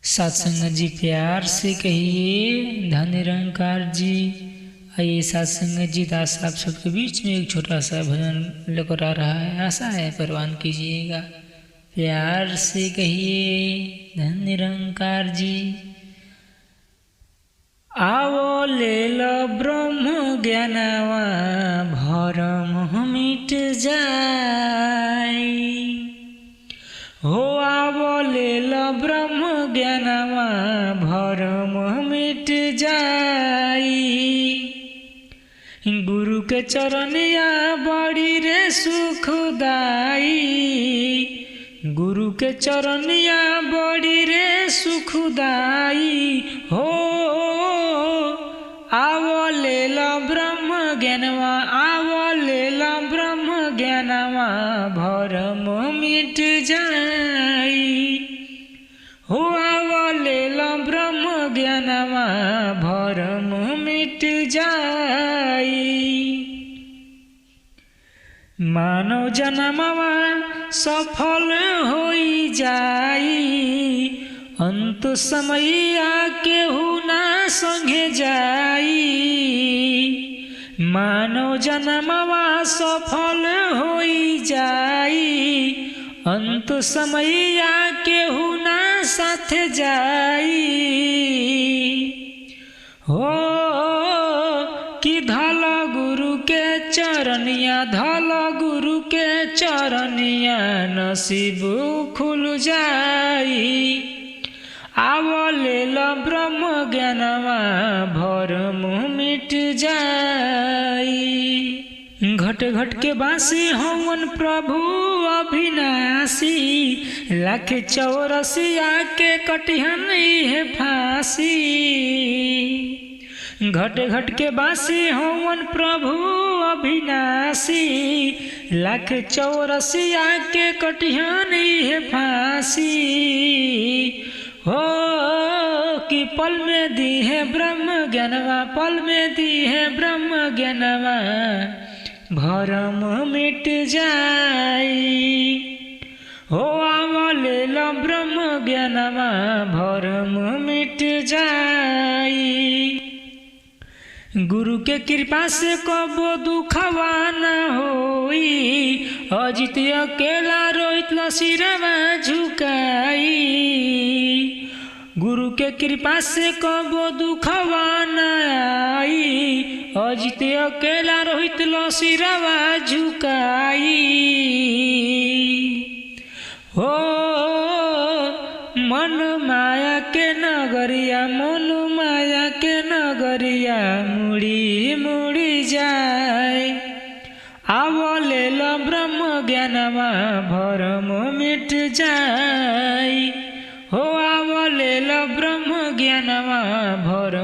सत्संग जी प्यार से कहिए धन निरंकार जी। आइए सत्संग जी दास आप सबके बीच में एक छोटा सा भजन लेकर आ रहा है, आशा है परवान कीजिएगा। प्यार से कहिए धन निरंकार जी। आवो ले लो ब्रह्म ज्ञानवा भरम मिट जाए। हो आवो ले लो ब्रह्म ज्ञानवा भरम मिट जाई। गुरु के चरनिया बड़ी रे सुखदाई। गुरु के चरनिया बड़ी रे सुखदाई। हो आवो ले लो ब्रह्म ज्ञानवा, आवो ले लो ब्रह्म ज्ञानवा भरम मिट जाई। हो आवो ले लो ब्रह्म ज्ञानवा भरम मिट जाई। मानव जन्मवा सफल होई जाई। अंत समैया केहू ना संगे जाई। मानव जन्मवा सफल होई जाई। अंत समैया केहू ना साथ जाई। हो कि धल गुरु के चरनिया, धल गुरु के चरनिया नसीब खुल जाई। आवो ले लो ब्रह्म ज्ञानवा भरम मिट जाई। घट घट के बासी हवन प्रभु अविनाशी। लाख 84 के कटिहन है फांसी। घट घट के बासी हवन प्रभु अविनाशी। लाख 84 के कटिहन है फांसी। हो कि पल में दी है ब्रह्म ज्ञानवा, पल में दी है ब्रह्म ज्ञानवा भरम मिट जाई। हो आवो ले लो ब्रह्म ज्ञानवा भरम मिट जाई। गुरु के कृपा से कबो दुखवा न होई। अजित अकेला रोहित लो सिरवा झुकाई। गुरु के कृपा से कबो दुखवा न आई। अजित अकेला रोहित लो सिरवा झुकाई। हो मन माया के नगरिया, मन माया के नगरिया मुड़ी मुड़ी जाए। आवो ले लो ब्रह्म ज्ञानवा भरम मिट जाई। हो आवो ले लो ब्रह्म ज्ञानवा भरम